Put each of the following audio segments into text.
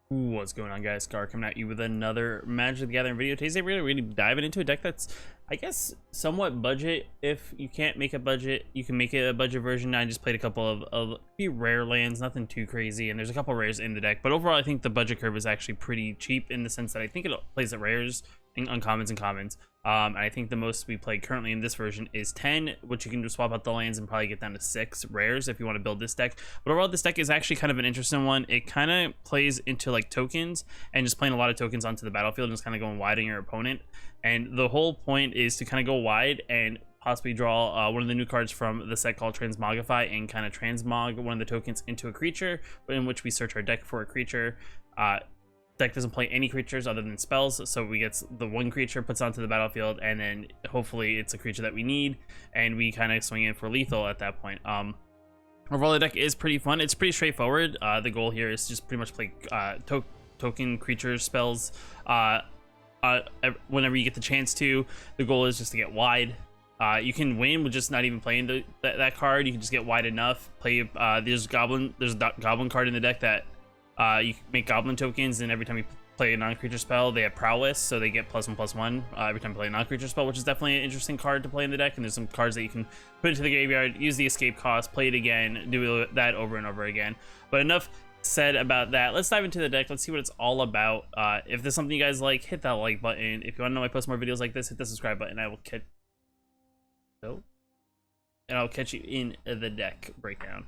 What's going on, guys? Scar coming at you with another Magic the Gathering video. Today's we're really diving into a deck that's, I guess, somewhat budget. If you can't make a budget, you can make it a budget version. I just played a couple of a few rare lands, nothing too crazy, and there's a couple rares in the deck. But overall, I think the budget curve is actually pretty cheap in the sense that I think it plays at rares, uncommons, and commons. And I think the most we play currently in this version is 10, which you can just swap out the lands and probably get down to 6 rares if you want to build this deck. But overall, this deck is actually kind of an interesting one. It kind of plays into like tokens and just playing a lot of tokens onto the battlefield and just kind of going wide on your opponent. And the whole point is to kind of go wide and possibly draw one of the new cards from the set called Transmogrify and kind of transmog one of the tokens into a creature, in which we search our deck for a creature. Deck doesn't play any creatures other than spells, so we get the one creature, puts onto the battlefield, and then hopefully it's a creature that we need, and we kind of swing in for lethal at that point. Overall, the deck is pretty fun. It's pretty straightforward. The goal here is just pretty much play token creature spells whenever you get the chance to. The goal is just to get wide. You can win with just not even playing that card. You can just get wide enough. Play there's a goblin card in the deck that you make goblin tokens, and every time you play a non-creature spell, they have prowess, so they get +1/+1 every time you play a non-creature spell, which is definitely an interesting card to play in the deck. And there's some cards that you can put into the graveyard, use the escape cost, play it again, do that over and over again. But enough said about that. Let's dive into the deck. Let's see what it's all about. If there's something you guys like, hit that like button. If you want to know I post more videos like this, hit the subscribe button. I will catch I'll catch you in the deck breakdown.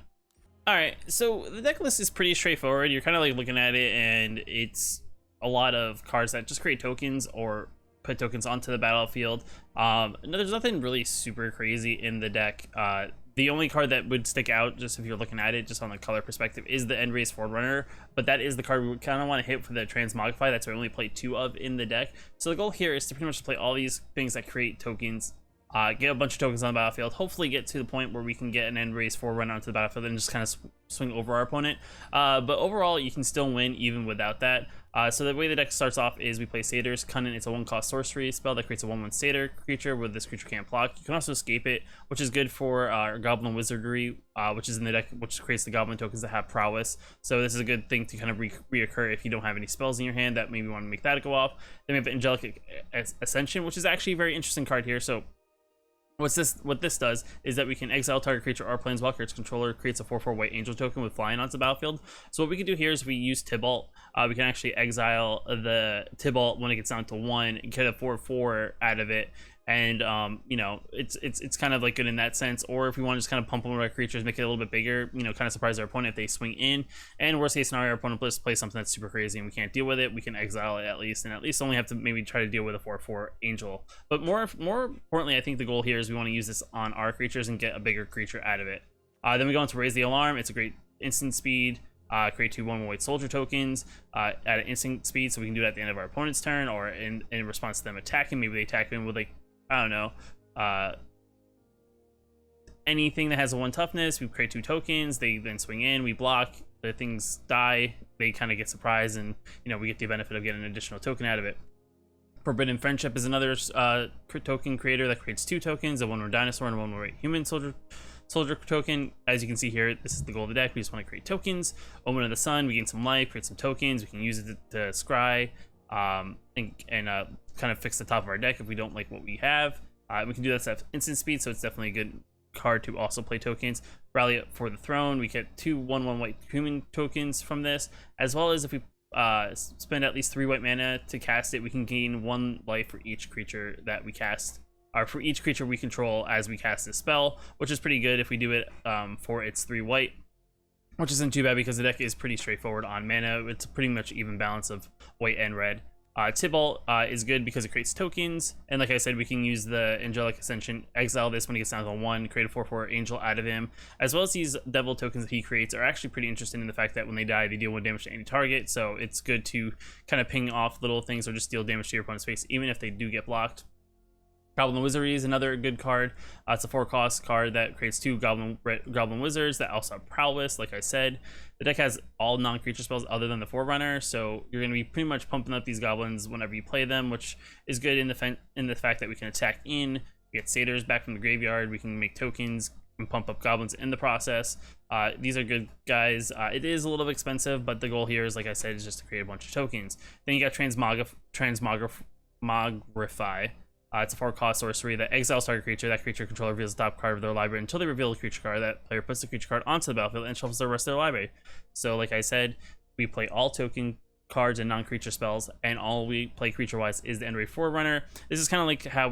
Alright, so the deck list is pretty straightforward. You're kind of like looking at it, and it's a lot of cards that just create tokens or put tokens onto the battlefield. No, there's nothing really super crazy in the deck. The only card that would stick out, just if you're looking at it just on the color perspective, is the End-Raze Forerunner, but that is the card we kind of want to hit for the Transmogrify. That's what we only play 2 of in the deck. So the goal here is to pretty much play all these things that create tokens, get a bunch of tokens on the battlefield, hopefully get to the point where we can get an End-Raze Forerunner onto the battlefield and just kind of swing over our opponent. But overall, you can still win even without that. So the way the deck starts off is we play Satyr's Cunning. It's a 1-cost sorcery spell that creates a 1/1 Satyr creature where this creature can't block. You can also escape it, which is good for Goblin Wizardry, which is in the deck, which creates the Goblin tokens that have prowess. So this is a good thing to kind of reoccur if you don't have any spells in your hand that maybe want to make that go off. Then we have Angelic Ascension, which is actually a very interesting card here. So what this does is that we can exile target creature or planeswalker. Its controller creates a 4/4 white angel token with flying onto the battlefield. So what we can do here is we use Tybalt. We can actually exile the Tybalt when it gets down to 1 and get a 4/4 out of it. And you know, it's kind of like good in that sense. Or if we want to just kind of pump one of our creatures, make it a little bit bigger, you know, kind of surprise our opponent if they swing in. And worst case scenario, our opponent plays something that's super crazy and we can't deal with it, we can exile it at least, and at least only have to maybe try to deal with a 4/4 angel. But more importantly, I think the goal here is we want to use this on our creatures and get a bigger creature out of it. Then we go into Raise the Alarm. It's a great instant speed. Create 2 1/1 white soldier tokens at an instant speed, so we can do it at the end of our opponent's turn or in response to them attacking. Maybe they attack in with, like, I don't know, anything that has a 1 toughness. We create 2 tokens, they then swing in, we block, the things die, they kind of get surprised, and you know, we get the benefit of getting an additional token out of it. Forbidden Friendship is another token creator that creates 2 tokens, a 1/1 dinosaur and a 1/1 white human soldier token. As you can see here, this is the goal of the deck. We just want to create tokens. Omen of the Sun, we gain some life, create some tokens, we can use it to scry and kind of fix the top of our deck if we don't like what we have. We can do that at instant speed, so it's definitely a good card to also play tokens. Rally Up for the Throne, we get 2 1/1 white human tokens from this, as well as if we spend at least 3 white mana to cast it, we can gain 1 life for each creature that we cast, or for each creature we control as we cast this spell, which is pretty good if we do it for its 3 white, which isn't too bad because the deck is pretty straightforward on mana. It's pretty much even balance of white and red. Tybalt is good because it creates tokens, and like I said, we can use the Angelic Ascension, exile this when he gets down to 1, create a 4/4 angel out of him, as well as these devil tokens that he creates are actually pretty interesting in the fact that when they die, they deal 1 damage to any target, so it's good to kind of ping off little things or just deal damage to your opponent's face, even if they do get blocked. Goblin Wizardry is another good card. It's a 4-cost card that creates 2 Goblin Wizards that also have prowess, like I said. The deck has all non-creature spells other than the Forerunner, so you're going to be pretty much pumping up these goblins whenever you play them, which is good in the fact that we can attack in, we get Satyrs back from the graveyard, we can make tokens, and pump up goblins in the process. These are good guys. It is a little bit expensive, but the goal here is, like I said, is just to create a bunch of tokens. Then you got Transmogrify. It's a 4-cost sorcery that exiles target creature. That creature controller reveals the top card of their library until they reveal a creature card. That player puts the creature card onto the battlefield and shuffles the rest of their library. So, like I said, we play all token cards and non-creature spells, and all we play creature-wise is the Endray Forerunner. This is kind of like how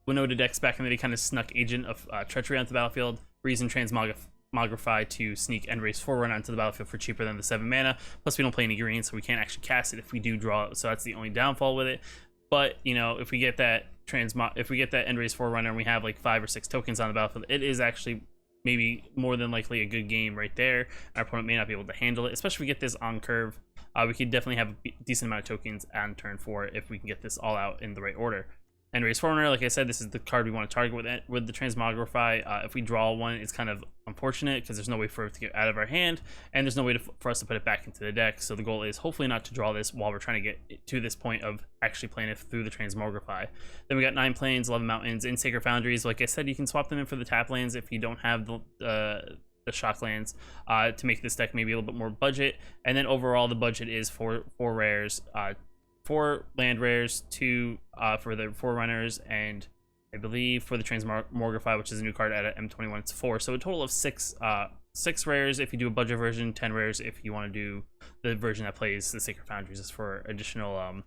Winota decks back in the day kind of snuck Agent of Treachery onto the battlefield. We're using Transmogrify to sneak Endray's Forerunner onto the battlefield for cheaper than the 7 mana. Plus, we don't play any green, so we can't actually cast it if we do draw it. So that's the only downfall with it. But you know, if we get that Endray's Forerunner and we have like 5 or 6 tokens on the battlefield, it is actually maybe more than likely a good game right there. Our opponent may not be able to handle it, especially if we get this on curve. We could definitely have a decent amount of tokens on turn 4 if we can get this all out in the right order. Endray's Forerunner, like I said, this is the card we want to target with the Transmogrify. If we draw one, it's kind of unfortunate because there's no way for it to get out of our hand, and there's no way for us to put it back into the deck. So the goal is hopefully not to draw this while we're trying to get to this point of actually playing it through the Transmogrify. Then we got 9 plains, 11 mountains, and Sacred Foundries. Like I said, you can swap them in for the tap lands if you don't have the shock lands to make this deck maybe a little bit more budget. And then overall, the budget is for 4 rares. 4 land rares, 2 for the Forerunners, and I believe for the Transmogrify, which is a new card at M21, it's 4. So a total of 6 rares if you do a budget version, 10 rares if you want to do the version that plays the Sacred Foundries. Is for additional,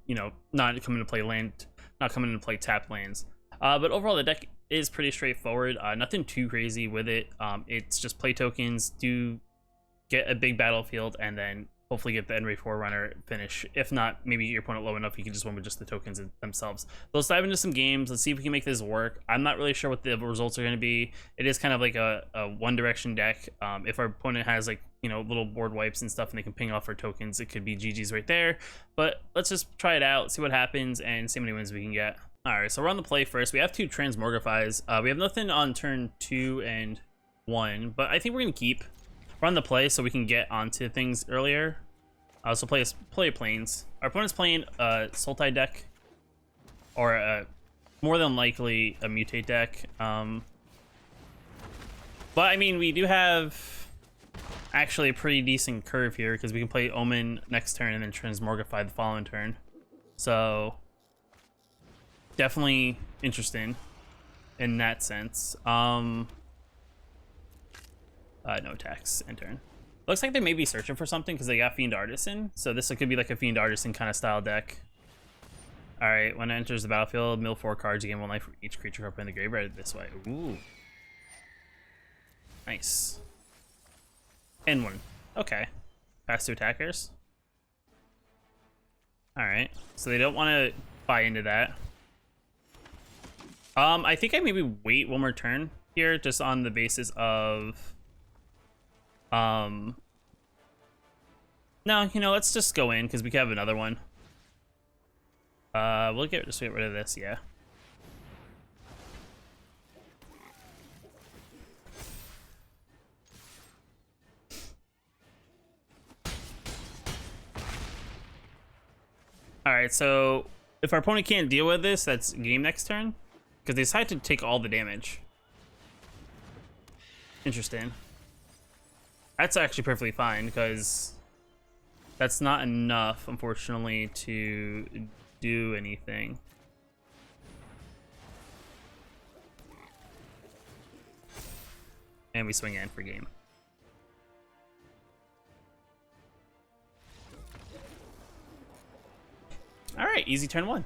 you know, not coming to play tap lands. But overall, the deck is pretty straightforward. Nothing too crazy with it. It's just play tokens, do get a big battlefield, and then hopefully get the Endray Forerunner finish. If not, maybe your opponent low enough, you can just win with just the tokens themselves. Let's dive into some games. Let's see if we can make this work. I'm not really sure what the results are going to be. It is kind of like a one direction deck. If our opponent has like, you know, little board wipes and stuff and they can ping off our tokens, it could be GG's right there. But let's just try it out, see what happens, and see how many wins we can get. Alright, so we're on the play first. We have 2 Transmogrifies. We have nothing on turn 2 and 1, but I think we're going to keep. We're on the play so we can get onto things earlier. So play planes. Our opponent's playing a Sultai deck, or more than likely a Mutate deck. But I mean, we do have actually a pretty decent curve here because we can play Omen next turn and then Transmogrify the following turn. So definitely interesting in that sense. No attacks in turn. Looks like they may be searching for something because they got Fiend Artisan. So this could be like a Fiend Artisan kind of style deck. Alright, when it enters the battlefield, mill 4 cards, you gain 1 life for each creature card in the graveyard this way. Ooh. Nice. And 1. Okay. Pass to attackers. Alright. So they don't want to buy into that. I think I maybe wait one more turn here just on the basis of no, you know, let's just go in because we can have another one. We'll just get rid of this, yeah. Alright, so if our opponent can't deal with this, that's game next turn. Because they decide to take all the damage. Interesting. That's actually perfectly fine, because that's not enough, unfortunately, to do anything. And we swing in for game. Alright, easy turn 1.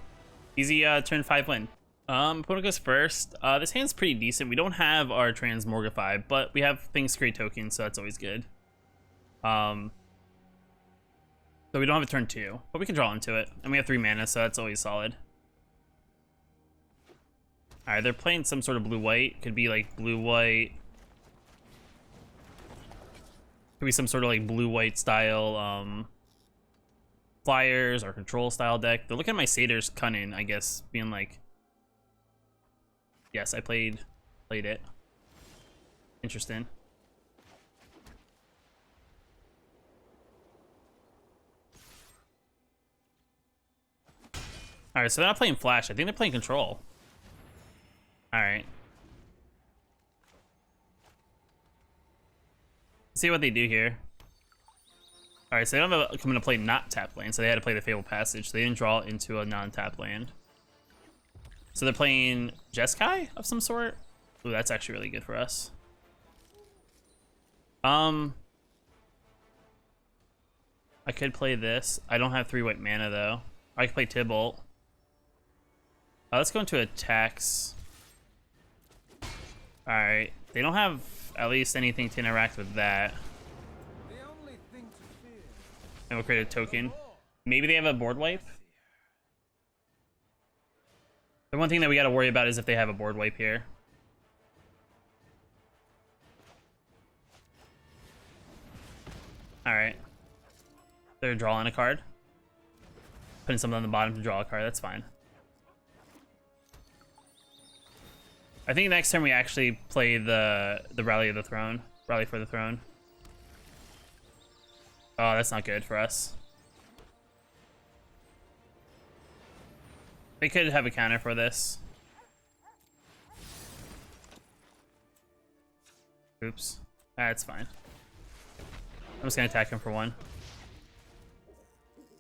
Easy turn 5 win. Opponent goes first. This hand's pretty decent. We don't have our Transmogrify, but we have things to create tokens, so that's always good. So we don't have a turn 2, but we can draw into it. And we have 3 mana, so that's always solid. Alright, they're playing some sort of blue-white. Could be like blue-white. Could be some sort of like blue-white style, flyers or control style deck. They're looking at my Satyr's Cunning, I guess, being like, yes, I played it. Interesting. Alright, so they're not playing Flash. I think they're playing Control. All right. Let's see what they do here. All right, so they don't have come to play not tap land, so they had to play the Fabled Passage. So they didn't draw into a non-tap land. So they're playing Jeskai of some sort. Ooh, that's actually really good for us. I could play this. I don't have 3 white mana though. I could play Tibalt. Let's go into attacks. All right, they don't have at least anything to interact with that. And we'll create a token. Maybe they have a board wipe. The one thing that we got to worry about is if they have a board wipe here. All right. They're drawing a card. Putting something on the bottom to draw a card. That's fine. I think next turn we actually play the Rally of the Throne. Rally for the Throne. Oh, that's not good for us. They could have a counter for this. Oops. That's fine. I'm just gonna attack him for 1.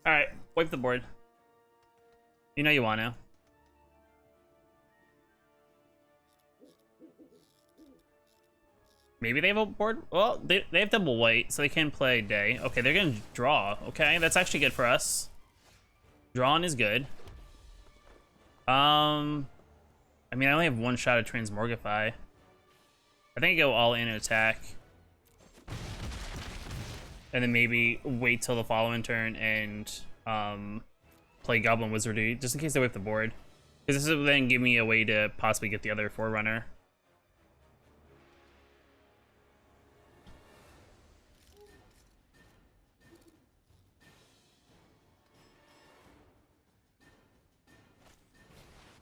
Alright, wipe the board. You know you want to. Maybe they have a board? Well, they have double white, so they can play day. Okay, they're gonna draw. Okay, that's actually good for us. Drawing is good. I mean, I only have 1 shot at Transmogrify. I think I go all in and attack. And then maybe wait till the following turn and play Goblin Wizardry, just in case they whip the board. Because this will then give me a way to possibly get the other Forerunner.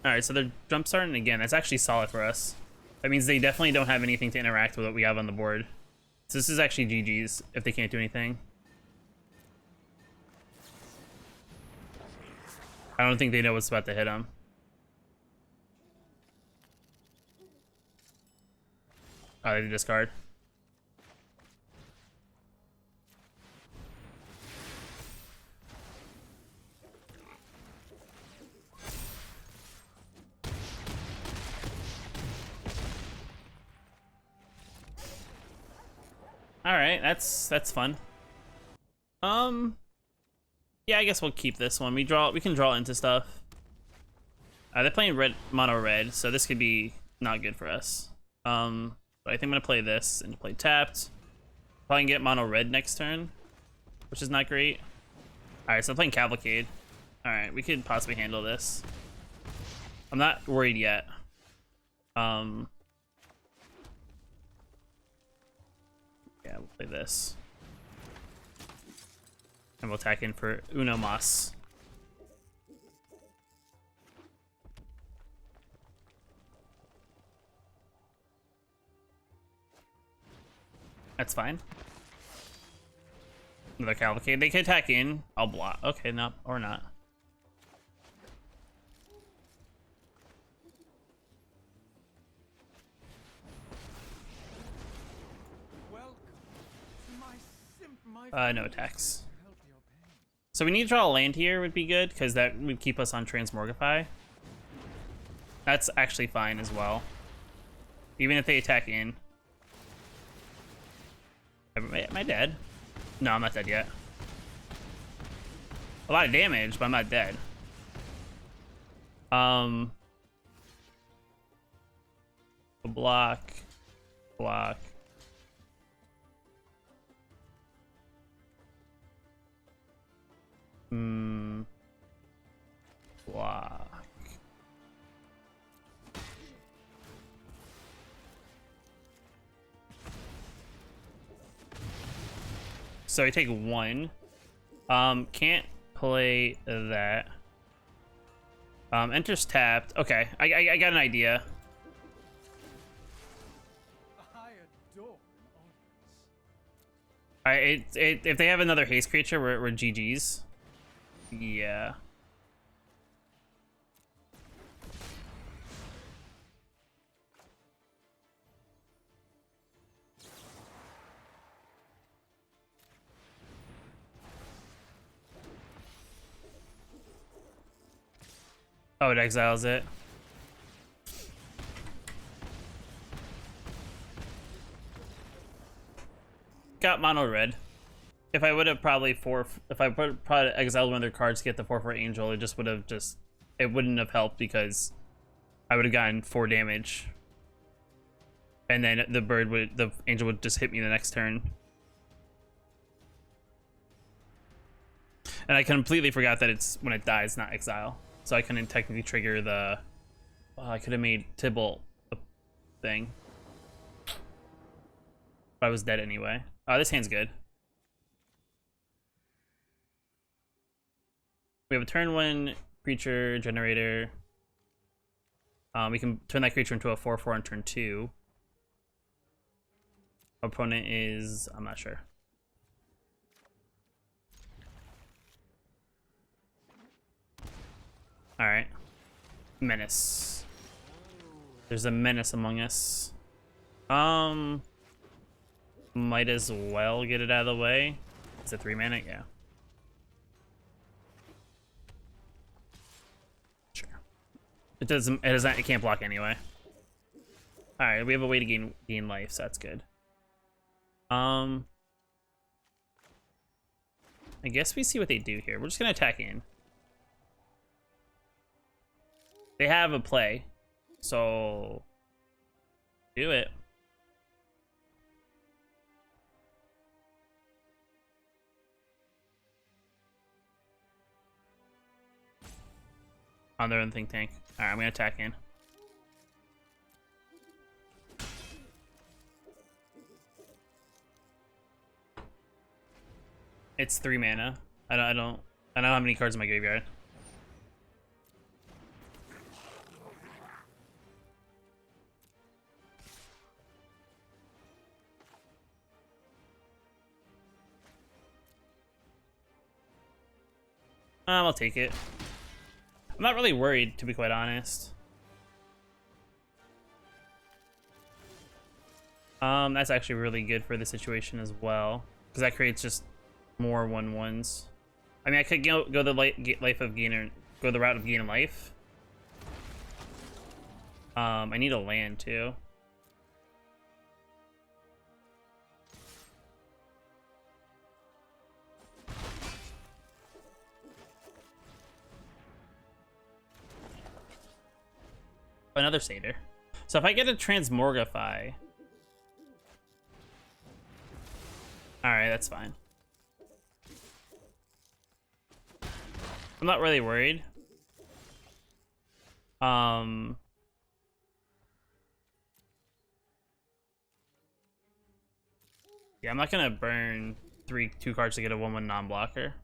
Alright, so they're jump starting again. That's actually solid for us. That means they definitely don't have anything to interact with what we have on the board. So this is actually GG's if they can't do anything. I don't think they know what's about to hit them. Oh, they discard. All right, that's fun. Yeah, I guess we'll keep this one. We can draw into stuff. They're playing red, mono red, so this could be not good for us. But I think I'm gonna play this and play tapped. Probably get mono red next turn, which is not great. All right, so I'm playing Cavalcade. All right, we could possibly handle this. I'm not worried yet. Yeah, we'll play this. And we'll attack in for Uno Mas. That's fine. Another Cavalcade. They can attack in. I'll block. Okay, no, or not. No attacks. So we need to draw a land here would be good, because that would keep us on Transmogrify. That's actually fine as well. Even if they attack in. Am I dead? No, I'm not dead yet. A lot of damage, but I'm not dead. Block. Block. Block. So I take 1. Can't play that. Enters tapped. Okay, I got an idea. If they have another haste creature, we're GG's. Yeah. Oh, it exiles it. Got mono red. If I would have probably probably exiled one of their cards to get the 4/4 angel, it just would have it wouldn't have helped because I would have gotten 4 damage. And then the angel would just hit me the next turn. And I completely forgot that it's when it dies, not exile. So I couldn't technically trigger the... Oh, I could have made Tybalt a thing. But I was dead anyway. Oh, this hand's good. We have a turn 1 creature generator. We can turn that creature into a 4/4 on turn 2. Opponent is... I'm not sure. Alright. Menace. There's a menace among us. Might as well get it out of the way. It's a 3 mana, yeah. Sure. It can't block anyway. Alright, we have a way to gain life, so that's good. I guess we see what they do here. We're just gonna attack in. They have a play, so do it. On their own think tank. All right, I'm gonna attack in. It's 3 mana. I don't have many cards in my graveyard. I'll take it. I'm not really worried, to be quite honest. That's actually really good for the situation as well, because that creates just more 1/1s. I mean, I could go the life of gainer, go the route of gain life. I need a land too. Another satyr. So if I get a Transmogrify, all right, that's fine. I'm not really worried. Yeah, I'm not gonna burn 2 cards to get a 1/1 non-blocker.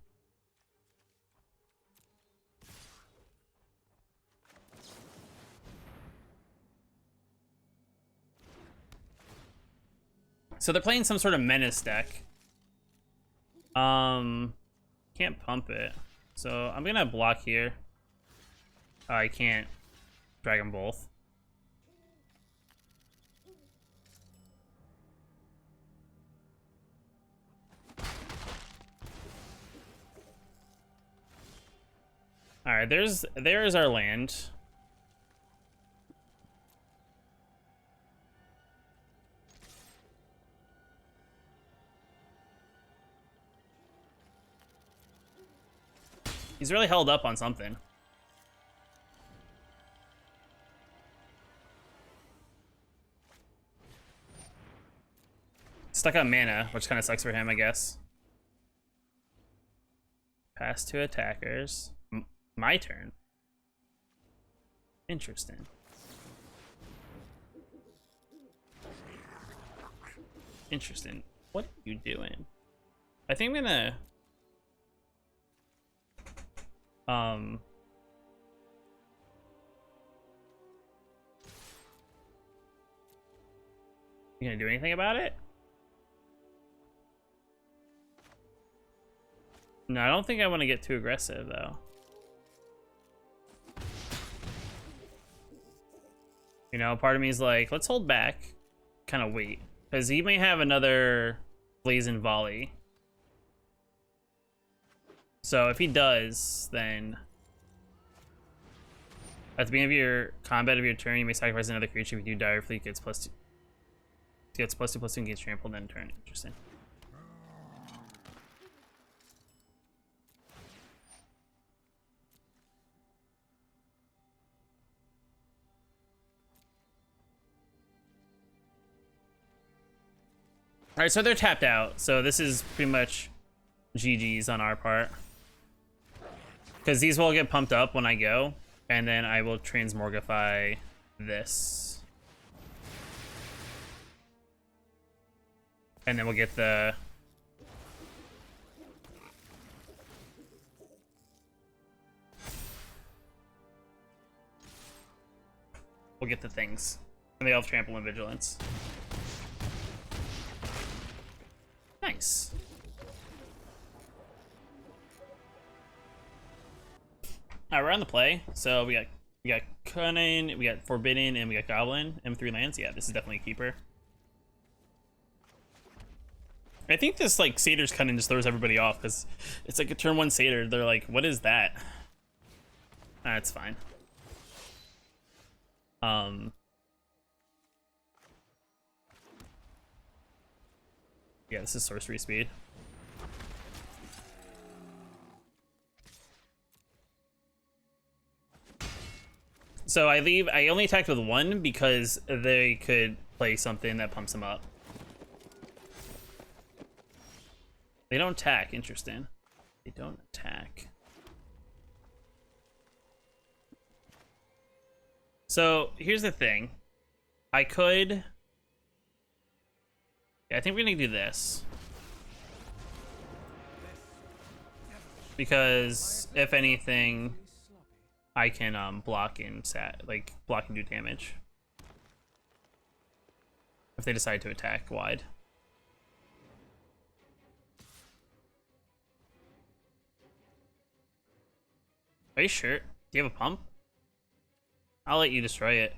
So they're playing some sort of menace deck. Can't pump it. So I'm gonna block here. Oh, I can't drag them both. All right, there's our land. He's really held up on something. Stuck on mana, which kind of sucks for him, I guess. Pass to attackers. My turn. Interesting. Interesting. What are you doing? I think I'm gonna... You gonna do anything about it? No, I don't think I want to get too aggressive, though. You know, part of me is like, let's hold back, kind of wait. Because he may have another Blazing Volley. So if he does, then At the beginning of your combat of your turn, you may sacrifice another creature. If you do, Dire Fleet gets +2. Gets +2/+2 and gets trampled, then turn. Interesting. Alright, so they're tapped out. So this is pretty much GG's on our part. Because these will get pumped up when I go. And then I will Transmogrify this. And then we'll get the... We'll get the things. And they all have Trample and Vigilance. Nice. Alright, we're on the play. So we got Cunning, we got Forbidden, and we got Goblin. M3 lands. Yeah, this is definitely a keeper. I think this like Satyr's Cunning just throws everybody off because it's like a turn 1 Satyr. They're like, what is that? That's fine. Yeah, this is sorcery speed. So I only attacked with 1 because they could play something that pumps them up. They don't attack, interesting. They don't attack. So here's the thing. I could... Yeah, I think we're gonna do this. Because if anything, I can block and block and do damage. If they decide to attack wide. Are you sure? Do you have a pump? I'll let you destroy it.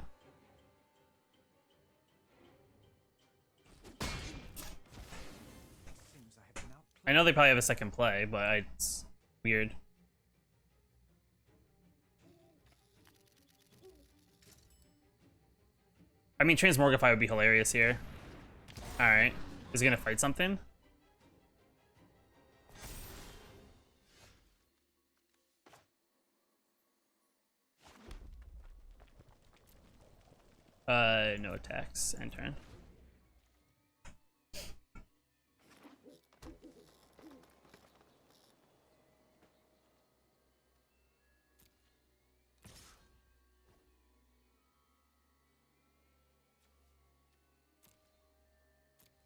I know they probably have a second play, but it's weird. I mean, Transmogrify would be hilarious here. Alright. Is he gonna fight something? No attacks. End turn.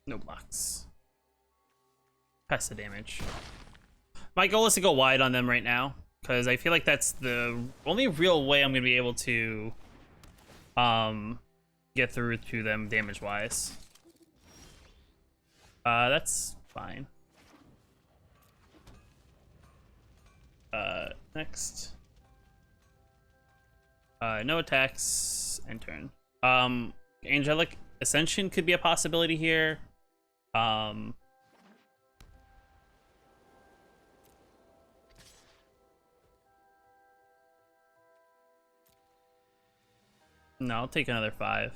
No blocks. Pass the damage. My goal is to go wide on them right now, because I feel like that's the only real way I'm going to be able to get through to them damage-wise. That's fine. Next. No attacks, end turn. Angelic Ascension could be a possibility here. No, I'll take another 5.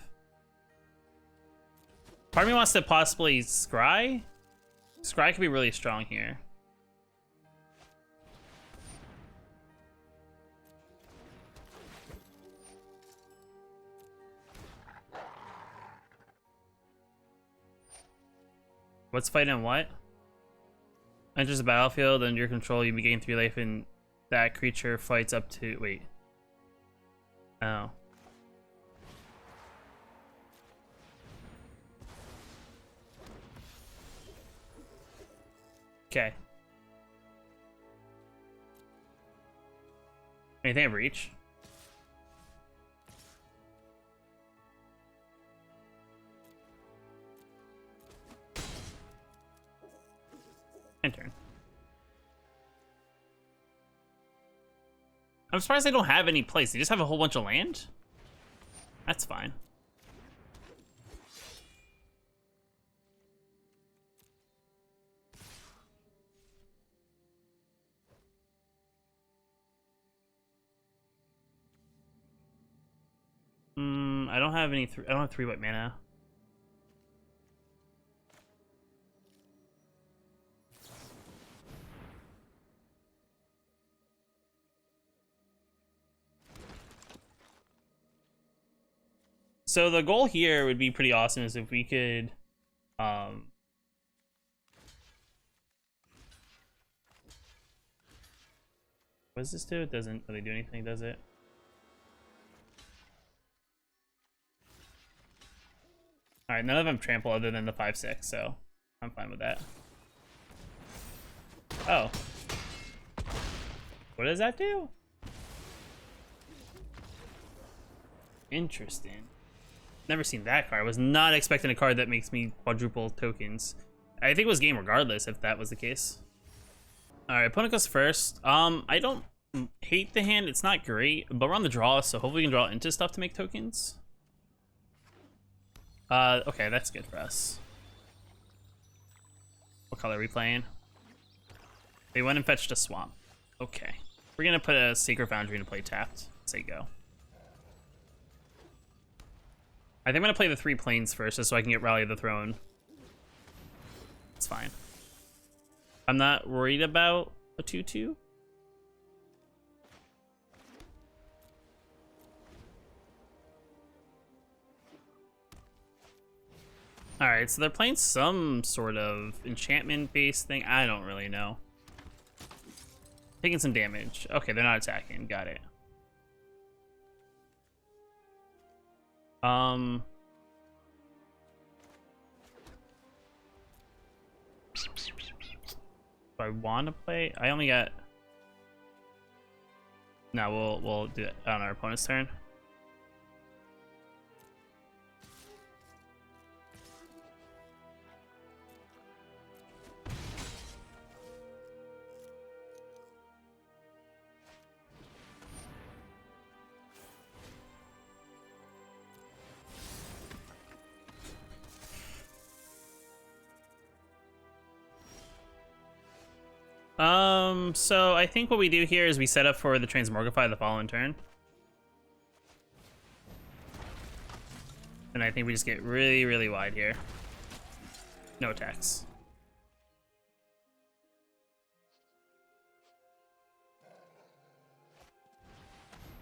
Part of me wants to possibly Scry. Scry could be really strong here. What's fighting what? Enters the battlefield under your control, you gain 3 life and that creature fights up to... Wait. Oh. Okay. Anything have reach? End turn. I'm surprised they don't have any place. They just have a whole bunch of land? That's fine. I don't have any. I don't have 3 white mana. So the goal here would be pretty awesome is if we could, what does this do? It doesn't really do anything, does it? All right, none of them trample other than the 5/6, so I'm fine with that. Oh, what does that do? Interesting. Never seen that card. I was not expecting a card that makes me quadruple tokens. I think it was game regardless if that was the case. All right, opponent goes first. I don't hate the hand. It's not great, but we're on the draw, so hopefully we can draw into stuff to make tokens. Okay, that's good for us. What color are we playing? They went and fetched a swamp. Okay. We're gonna put a Sacred Foundry into play tapped. Say go. I think I'm gonna play the 3 planes first, just so I can get Rally of the Throne. It's fine. I'm not worried about a 2/2. Alright, so they're playing some sort of enchantment-based thing. I don't really know. Taking some damage. Okay, they're not attacking. Got it. Do I want to play? I only got. No, we'll do it on our opponent's turn. So I think what we do here is we set up for the Transmogrify the following turn. And I think we just get really, really wide here. No attacks.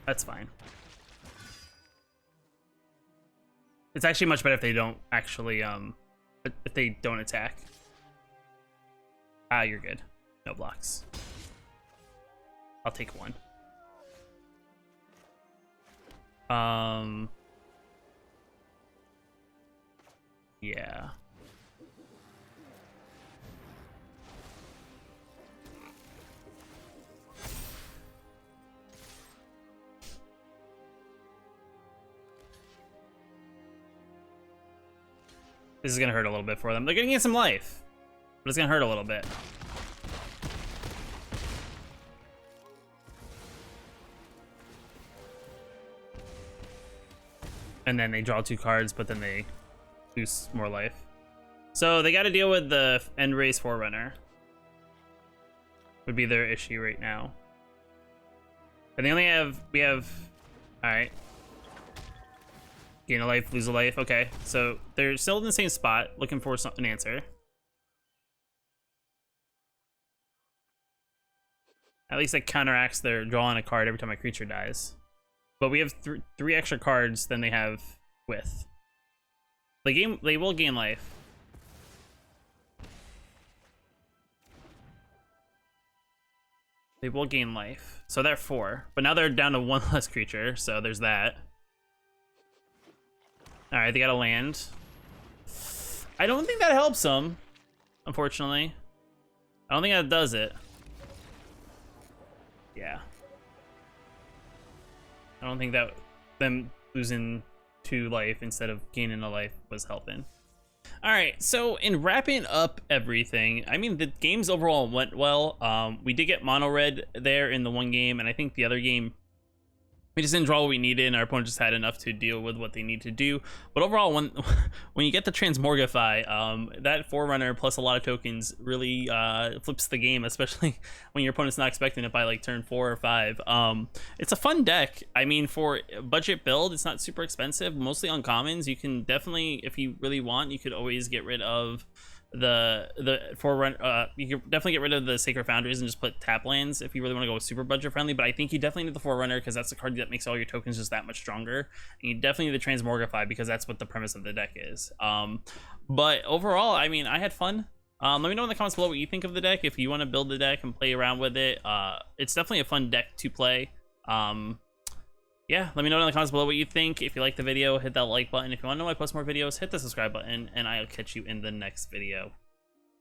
That's fine. It's actually much better if they don't actually, if they don't attack. Ah, you're good. No blocks. I'll take 1. Yeah. This is gonna hurt a little bit for them. They're gonna get some life, but it's gonna hurt a little bit. And then they draw 2 cards, but then they lose more life. So they got to deal with the End Race Forerunner. Would be their issue right now. And they only have, all right. Gain a life, lose a life. Okay, so they're still in the same spot, looking for an answer. At least it counteracts their drawing a card every time a creature dies. But we have 3 extra cards than they have with. They will gain life. They will gain life. So they're 4. But now they're down to 1 less creature, so there's that. Alright, they got a land. I don't think that helps them, unfortunately. I don't think that does it. Yeah. I don't think that them losing 2 life instead of gaining a life was helping. All right, so in wrapping up everything, I mean, the games overall went well. We did get mono red there in the one game, and I think the other game We just didn't draw what we needed, and our opponent just had enough to deal with what they need to do. But overall, when you get the Transmogrify, that Forerunner plus a lot of tokens really flips the game, especially when your opponent's not expecting it by like turn 4 or 5. It's a fun deck. I mean, for budget build, it's not super expensive. Mostly on commons. You can definitely, if you really want, you could always get rid of the Forerunner. You can definitely get rid of the Sacred Foundries and just put tap lands if you really want to go super budget friendly. But I think you definitely need the Forerunner because that's the card that makes all your tokens just that much stronger. And you definitely need the Transmogrify because that's what the premise of the deck is. But overall, I mean, I had fun. Let me know in the comments below what you think of the deck. If you want to build the deck and play around with it, it's definitely a fun deck to play. Yeah, let me know in the comments below what you think. If you like the video, hit that like button. If you want to know when I post more videos, hit the subscribe button, and I'll catch you in the next video.